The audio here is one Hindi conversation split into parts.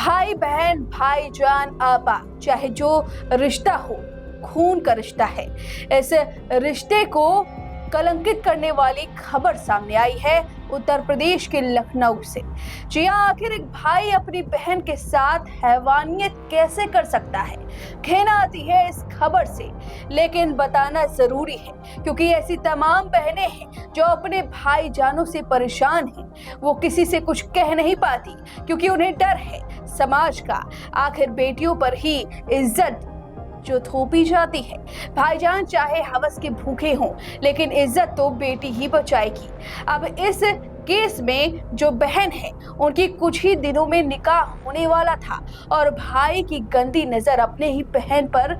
भाई बहन, भाईजान, आपा, चाहे जो रिश्ता हो, खून का रिश्ता है, इस रिश्ते को कलंकित करने वाली खबर सामने आई है उत्तर प्रदेश के लखनऊ से। जी हाँ, आखिर एक भाई अपनी बहन के साथ हैवानियत कैसे कर सकता है, घृणा आती है इस खबर से, लेकिन बताना जरूरी है क्योंकि ऐसी तमाम बहनें हैं जो अपने भाईजानों से परेशान हैं। वो किसी से कुछ कह नहीं पाती क्योंकि उन्हें डर है समाज का। आखिर बेटियों पर ही इज्जत जो थोपी जाती है। भाईजान चाहे हवस के भूखे हों, लेकिन इज्जत तो बेटी ही बचाएगी। अब इस केस में जो बहन है, उनकी कुछ ही दिनों में निकाह होने वाला था और भाई की गंदी नजर अपने ही बहन पर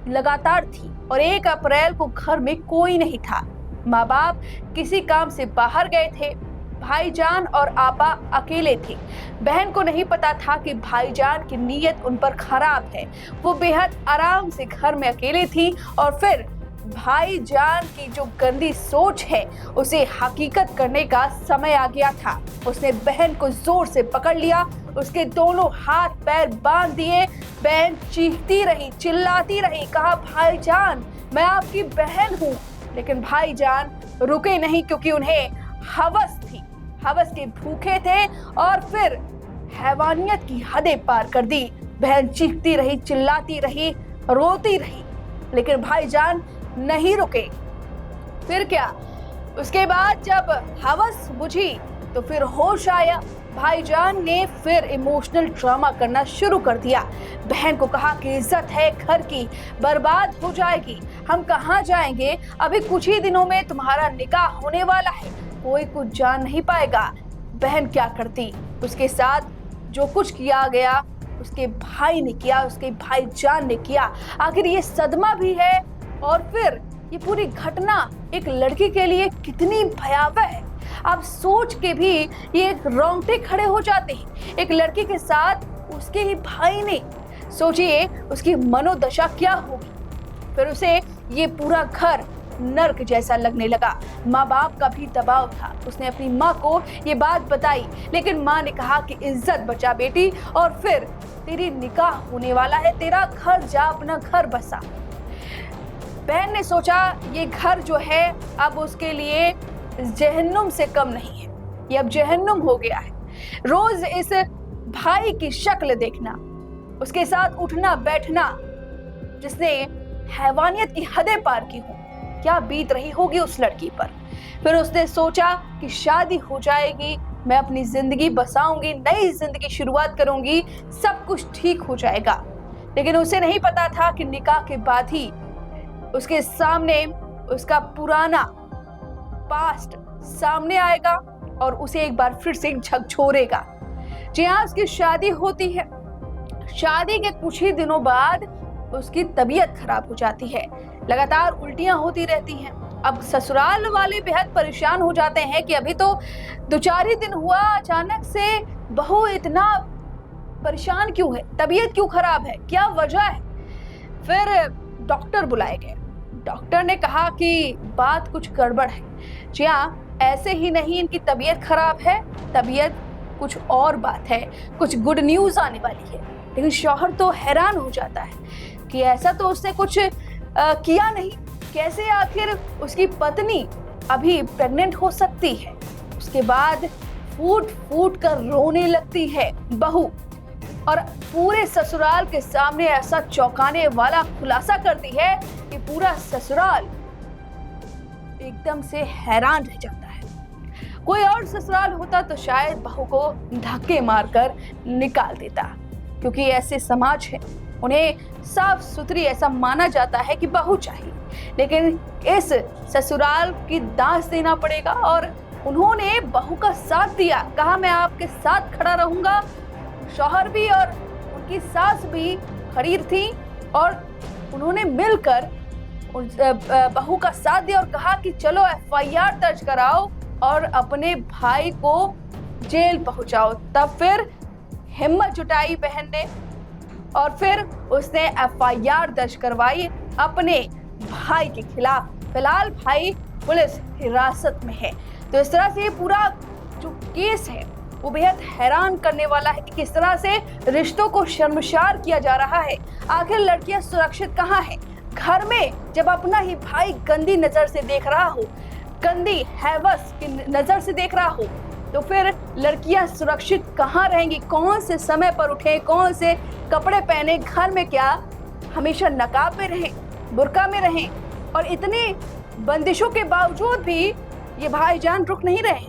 लगातार थी और 1 अप्रैल को घर में कोई नहीं था। माँ बाप किसी काम से बाहर गए थे, भाईजान और आपा अकेले थे। बहन को नहीं पता था कि भाईजान की नीयत उन पर खराब है। वो बेहद आराम से घर में अकेले थी और फिर भाईजान की जो गंदी सोच है उसे हकीकत करने का समय आ गया था। उसने बहन को जोर से पकड़ लिया, उसके दोनों हाथ पैर बांध दिए। बहन चीखती रही, चिल्लाती रही, कहा भाईजान मैं आपकी बहन हूँ। लेकिन भाईजान रुके नहीं क्योंकि उन्हें हवस थी, हवस के भूखे थे और फिर हैवानियत की हदें पार कर दी। बहन चीखती रही, चिल्लाती रही, रोती रही, लेकिन भाईजान नहीं रुके। फिर क्या, उसके बाद जब हवस बुझी तो फिर होश आया। भाईजान ने फिर इमोशनल ड्रामा करना शुरू कर दिया। बहन को कहा कि इज्जत है घर की, बर्बाद हो जाएगी, हम कहाँ जाएंगे, अभी कुछ ही दिनों में तुम्हारा निकाह होने वाला है, कोई कुछ जान नहीं पाएगा। बहन क्या करती, उसके साथ जो कुछ किया गया उसके भाई ने किया, उसके भाईजान ने किया। आखिर ये सदमा भी है और फिर ये पूरी घटना एक लड़की के लिए कितनी भयावह है, आप सोच के भी ये रोंगटे खड़े हो जाते हैं। एक लड़की के साथ उसके ही भाई ने, सोचिए उसकी मनोदशा क्या होगी। फिर उसे ये पूरा घर नर्क जैसा लगने लगा। माँ बाप का भी दबाव था। उसने अपनी माँ को ये बात बताई, लेकिन माँ ने कहा कि इज्जत बचा बेटी, और फिर तेरी निकाह होने वाला है, तेरा घर जा, अपना घर बसा। बहन ने सोचा ये घर जो है अब उसके लिए जहन्नुम से कम नहीं है, ये अब जहन्नुम हो गया है। रोज इस भाई की शक्ल देखना, उसके साथ उठना बैठना, जिसने हैवानियत की हदें पार की हो, क्या बीत रही होगी उस लड़की पर। फिर उसने सोचा कि शादी हो जाएगी, मैं अपनी जिंदगी बसाऊंगी, नई जिंदगी शुरुआत करूंगी, सब कुछ ठीक हो जाएगा। लेकिन उसे नहीं पता था कि निकाह के बाद ही उसके सामने उसका पुराना पास्ट सामने आएगा और उसे एक बार फिर से झकझोरेगा। जी हाँ, उसकी शादी होती है। शादी के कुछ ही दिनों बाद उसकी तबीयत खराब हो जाती है, लगातार उल्टियां होती रहती हैं। अब ससुराल वाले बेहद परेशान हो जाते हैं कि अभी तो 2-4 ही दिन हुआ, अचानक से बहू इतना परेशान क्यों है, तबीयत क्यों खराब है, क्या वजह है। फिर डॉक्टर बुलाए गए। डॉक्टर ने कहा कि बात कुछ गड़बड़ है। जी हाँ, ऐसे ही नहीं इनकी तबीयत खराब है, तबीयत कुछ और बात है, कुछ गुड न्यूज आने वाली है। लेकिन शौहर तो हैरान हो जाता है कि ऐसा तो उसने कुछ किया नहीं, कैसे आखिर उसकी पत्नी अभी प्रेग्नेंट हो सकती है। उसके बाद फूट फूट कर रोने लगती है बहू और पूरे ससुराल के सामने ऐसा चौंकाने वाला खुलासा करती है कि पूरा ससुराल एकदम से हैरान रह जाता है। कोई और ससुराल होता तो शायद बहू को धक्के मारकर निकाल देता, क्योंकि ऐसे समाज है, उन्हें साफ सुथरी ऐसा माना जाता है कि बहू चाहिए। लेकिन इस ससुराल की दांस देना पड़ेगा और उन्होंने बहू का साथ दिया, कहा मैं आपके साथ खड़ा रहूंगा। शौहर भी और उनकी सास भी खड़ी थी और उन्होंने मिलकर बहू का साथ दिया और कहा कि चलो FIR दर्ज कराओ और अपने भाई को जेल पहुंचाओ। तब फिर हिम्मत जुटाई बहन ने और फिर उसने FIR दर्ज करवाई अपने भाई के खिलाफ। फिलहाल भाई पुलिस हिरासत में है। तो इस तरह से ये पूरा जो केस है वो बेहद हैरान करने वाला है कि किस तरह से रिश्तों को शर्मसार किया जा रहा है। आखिर लड़कियां सुरक्षित कहाँ हैं? घर में जब अपना ही भाई गंदी नजर से देख रहा हो, गंदी हैवस की नजर से देख रहा हो, तो फिर लड़कियां सुरक्षित कहाँ रहेंगी? कौन से समय पर उठे, कौन से कपड़े पहने, घर में क्या हमेशा नकाब में रहें, बुर्का में रहें? और इतनी बंदिशों के बावजूद भी ये भाईजान रुक नहीं रहे।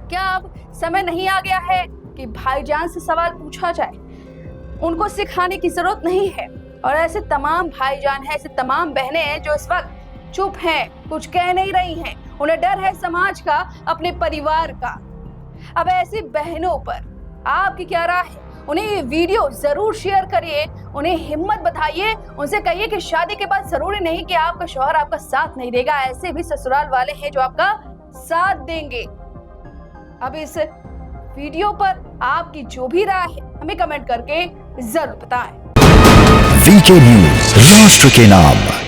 क्या अब समय नहीं आ गया है कि भाईजान से सवाल पूछा जाए? उनको सिखाने की जरूरत नहीं है। और ऐसे तमाम भाईजान हैं, ऐसे तमाम बहनें हैं जो इस वक्त चुप हैं, कुछ कह नहीं रही हैं। उन्हें डर है समाज का, अपने परिवार का। अब ऐसी बहनों पर आपकी क्या राय है? उन्हें ये वीडियो जरूर शेयर करिए, उन्हें हिम्मत बताइए, उनसे कहिए कि शादी के बाद जरूरी नहीं कि आपका शौहर आपका साथ नहीं देगा, ऐसे भी ससुराल वाले हैं जो आपका साथ देंगे। अब इस वीडियो पर आपकी जो भी राय है हमें कमेंट करके जरूर बताएं। वीके न्यूज, राष्ट्र के नाम।